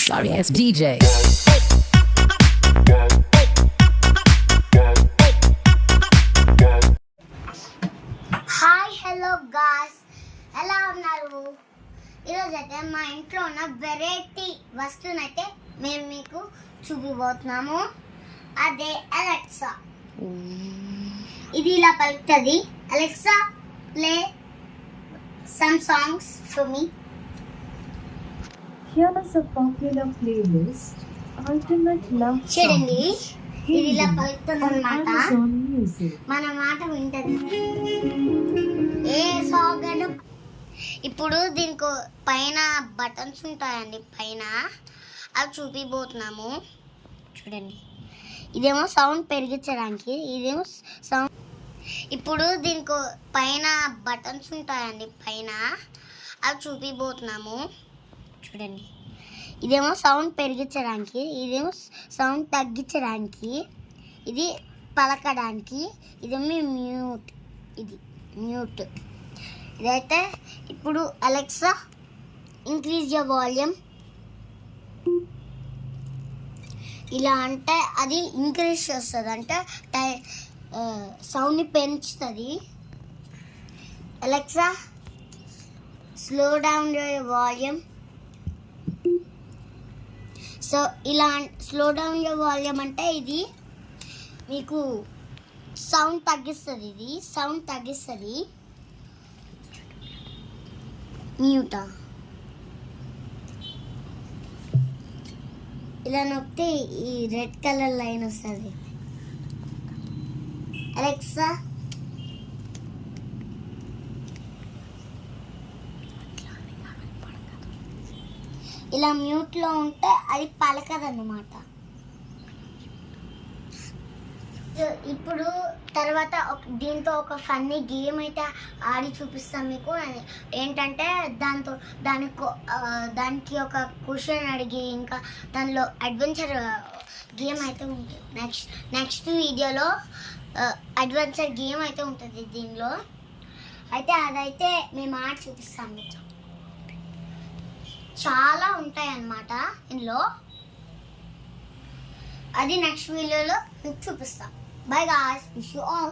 Sorry ass DJ. Hi hello guys, ఎలా ఉన్నారు? ఈరోజైతే మా ఇంట్లో ఉన్న వెరైటీ వస్తువునైతే మేము మీకు చూపిపోతున్నాము. అదే అలెక్సా. ఇది ఇలా పలుకుతుంది. Alexa, play some songs for me. Here's a popular playlist, Ultimate Love చూడండి, Songs, ఇది ఇలా పలుకుతుంది on అన్నమాట. Amazon Music. మన మాట వింటది. ఏ సాంగ్ అయినా. ఇప్పుడు దీనికి పైన బటన్స్ ఉంటాయండి, పైన అవి చూపిపోతున్నాము. చూడండి, ఇదేమో సౌండ్ పెరిగించడానికి, ఇదేమో సౌండ్. ఇప్పుడు దీనికి పైన బటన్స్ ఉంటాయండి, పైన అవి చూపిపోతున్నాము. చూడండి, ఇదేమో సౌండ్ పెరిగించడానికి, ఇదేమో సౌండ్ తగ్గించడానికి, ఇది పలకడానికి, ఇదేమో మ్యూట్. ఇది మ్యూట్. ఇదైతే ఇప్పుడు అలెక్సా ఇంక్రీజ్ యువర్ వాల్యూమ్. ఇలా అంటే అది ఇంక్రీజ్ చేస్తుంది, అంటే సౌండ్ని పెంచుతుంది. Alexa slow down your volume. So ఇలా స్లో డౌన్ యువర్ వాల్యూమ్ అంటే ఇది మీకు సౌండ్ తగ్గిస్తుంది. ఇది సౌండ్ తగ్గిస్తుంది. మ్యూటా ఇలా నొక్కితే ఈ రెడ్ కలర్ లైన్ వస్తుంది. అలెక్సా ఇలా మ్యూట్లో ఉంటే అది పలకదన్నమాట. ఇప్పుడు తర్వాత దీంతో ఒక ఫన్నీ గేమ్ అయితే ఆడి చూపిస్తాం మీకు. ఏంటంటే దానికి ఒక క్వశ్చన్ అడిగి ఇంకా దానిలో అడ్వెంచర్ గేమ్ అయితే ఉంటుంది. నెక్స్ట్ వీడియోలో అడ్వెంచర్ గేమ్ అయితే ఉంటుంది దీనిలో. అయితే అదైతే మేము ఆడి చూపిస్తాం మీకు. చాలా ఉంటాయి అన్నమాట ఇందులో. అది నెక్స్ట్ వీడియోలో మీకు చూపిస్తాం. Bye guys, wish you all.